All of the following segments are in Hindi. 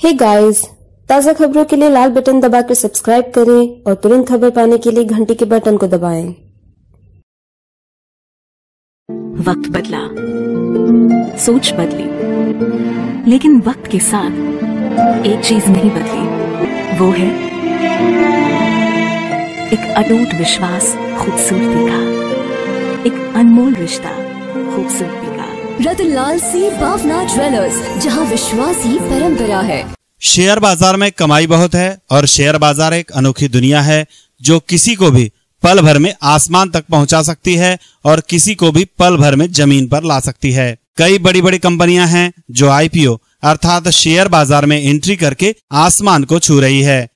हे गाइस, ताज़ा खबरों के लिए लाल बटन दबाकर सब्सक्राइब करें और तुरंत खबर पाने के लिए घंटी के बटन को दबाएं। वक्त बदला, सोच बदली, लेकिन वक्त के साथ एक चीज नहीं बदली, वो है एक अटूट विश्वास खूबसूरती का, एक अनमोल रिश्ता खूबसूरती का। रतनलाल सी बावना ज्वेलर्स, जहां विश्वास ही परंपरा है। शेयर बाजार में कमाई बहुत है और शेयर बाजार एक अनोखी दुनिया है जो किसी को भी पल भर में आसमान तक पहुंचा सकती है और किसी को भी पल भर में जमीन पर ला सकती है। कई बड़ी बड़ी कंपनियां हैं जो आईपीओ अर्थात शेयर बाजार में एंट्री करके आसमान को छू रही है,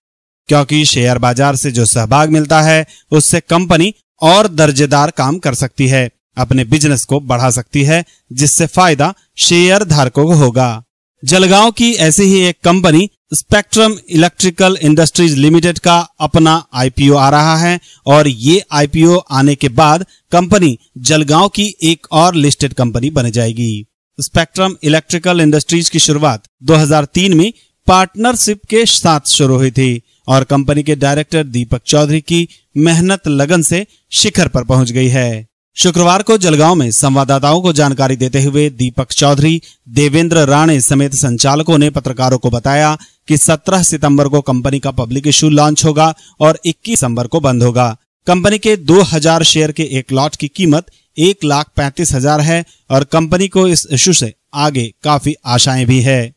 क्योंकि शेयर बाजार से जो सहभाग मिलता है उससे कंपनी और दर्जेदार काम कर सकती है, अपने बिजनेस को बढ़ा सकती है, जिससे फायदा शेयर धारकों को होगा। जलगांव की ऐसी ही एक company spectrum electrical industries limited का अपना आईपीओ आ रहा है और ये आईपीओ आने के बाद कंपनी जलगांव की एक और लिस्टेड कंपनी बन जाएगी। स्पेक्ट्रम इलेक्ट्रिकल इंडस्ट्रीज की शुरुआत 2003 में पार्टनरशिप के साथ शुरू हुई थी और कंपनी के डायरेक्टर दीपक चौधरी की मेहनत लगन से शिखर पर पहुंच गई है। शुक्रवार को जलगांव में संवाददाताओं को जानकारी देते हुए दीपक चौधरी, देवेंद्र राणे समेत संचालकों ने पत्रकारों को बताया कि 17 सितंबर को कंपनी का पब्लिक इशू लॉन्च होगा और 21 दिसंबर को बंद होगा। कंपनी के 2000 शेयर के एक लॉट की कीमत 1,35,000 है और कंपनी को इस इशू से आगे काफी आशाएं भी है।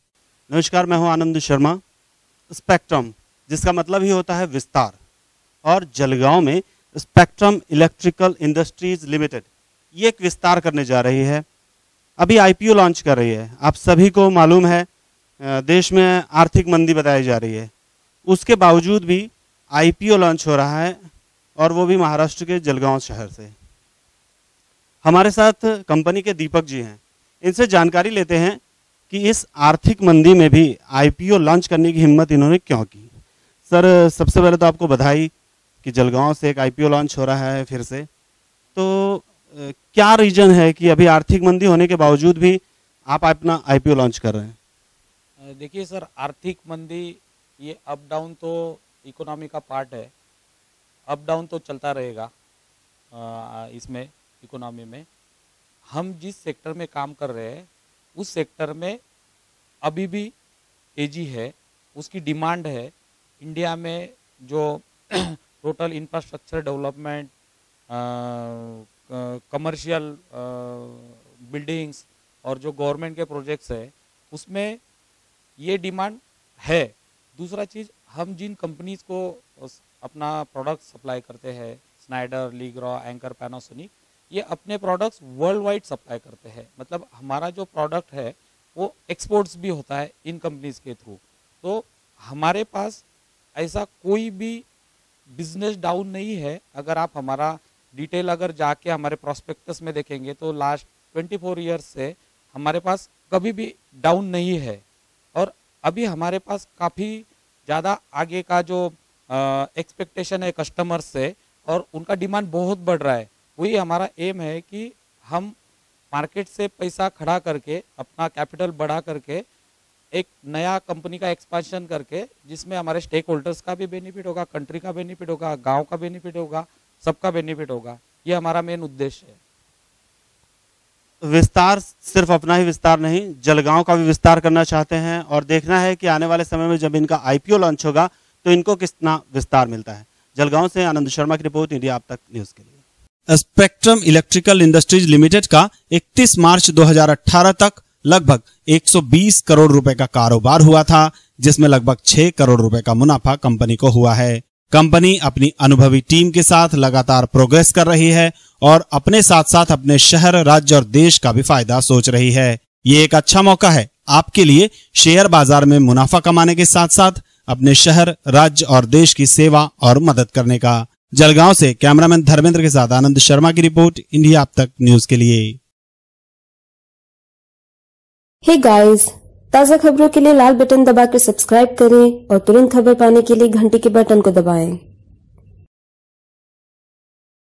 नमस्कार, मैं हूं आनंद शर्मा। स्पेक्ट्रम जिसका मतलब ही होता है विस्तार, और जलगांव में स्पेक्ट्रम इलेक्ट्रिकल इंडस्ट्रीज लिमिटेड ये एक विस्तार करने जा रही है। अभी आईपीओ लॉन्च कर रही है। आप सभी को मालूम है देश में आर्थिक मंदी बताई जा रही है, उसके बावजूद भी आईपीओ लॉन्च हो रहा है और वो भी महाराष्ट्र के जलगांव शहर से। हमारे साथ कंपनी के दीपक जी हैं, इनसे जानकारी लेते हैं कि इस आर्थिक मंदी में भी आईपीओ लॉन्च करने की हिम्मत इन्होंने क्यों की। सर, सबसे पहले तो आपको बधाई कि जलगांव से एक आईपीओ लॉन्च हो रहा है फिर से। तो क्या रीजन है कि अभी आर्थिक मंदी होने के बावजूद भी आप अपना आईपीओ लॉन्च कर रहे हैं? देखिए सर, आर्थिक मंदी ये अप डाउन तो इकोनॉमी का पार्ट है, अप डाउन तो चलता रहेगा। इसमें इकोनॉमी में हम जिस सेक्टर में काम कर रहे हैं उस सेक्टर में अभी भी तेजी है, उसकी डिमांड है। इंडिया में जो total infrastructure development, commercial buildings और जो गवर्नमेंट के प्रोजेक्ट्स है उसमें ये डिमांड है। दूसरा चीज़, हम जिन कंपनीज को अपना प्रोडक्ट सप्लाई करते हैं, स्नाइडर, लीग्रा, एंकर, पैनासोनिक, ये अपने प्रोडक्ट्स वर्ल्ड वाइड सप्लाई करते हैं। मतलब हमारा जो प्रोडक्ट है वो एक्सपोर्ट्स भी होता है इन कंपनीज के थ्रू। तो हमारे पास ऐसा कोई भी बिजनेस डाउन नहीं है। अगर आप हमारा डिटेल अगर जाके हमारे प्रोस्पेक्टस में देखेंगे तो लास्ट 24 ईयर्स से हमारे पास कभी भी डाउन नहीं है और अभी हमारे पास काफ़ी ज़्यादा आगे का जो एक्सपेक्टेशन है कस्टमर्स से और उनका डिमांड बहुत बढ़ रहा है। वही हमारा एम है कि हम मार्केट से पैसा खड़ा करके, अपना कैपिटल बढ़ा करके एक नया कंपनी का एक्सपांशन करके, जिसमें हमारे स्टेक होल्डर्स का भी बेनिफिट होगा, कंट्री का बेनिफिट होगा, गांव का बेनिफिट होगा, सबका बेनिफिट होगा। ये हमारा मेन उद्देश्य है। विस्तार सिर्फ अपना ही विस्तार नहीं, जलगांव का भी विस्तार करना चाहते हैं और देखना है कि आने वाले समय में जब इनका आईपीओ लॉन्च होगा तो इनको कितना विस्तार मिलता है। जलगांव से आनंद शर्मा की रिपोर्ट, इंडिया आप तक न्यूज के लिए। स्पेक्ट्रम इलेक्ट्रिकल इंडस्ट्रीज लिमिटेड का 31 मार्च 2018 तक लगभग 120 करोड़ रुपए का कारोबार हुआ था, जिसमें लगभग 6 करोड़ रुपए का मुनाफा कंपनी को हुआ है। कंपनी अपनी अनुभवी टीम के साथ लगातार प्रोग्रेस कर रही है और अपने साथ साथ अपने शहर, राज्य और देश का भी फायदा सोच रही है। ये एक अच्छा मौका है आपके लिए शेयर बाजार में मुनाफा कमाने के साथ साथ अपने शहर, राज्य और देश की सेवा और मदद करने का। जलगांव से कैमरामैन धर्मेंद्र के साथ आनंद शर्मा की रिपोर्ट, इंडिया आप तक न्यूज के लिए। हे गाइस, ताज़ा खबरों के लिए लाल बटन दबाकर सब्सक्राइब करें और तुरंत खबर पाने के लिए घंटी के बटन को दबाएं।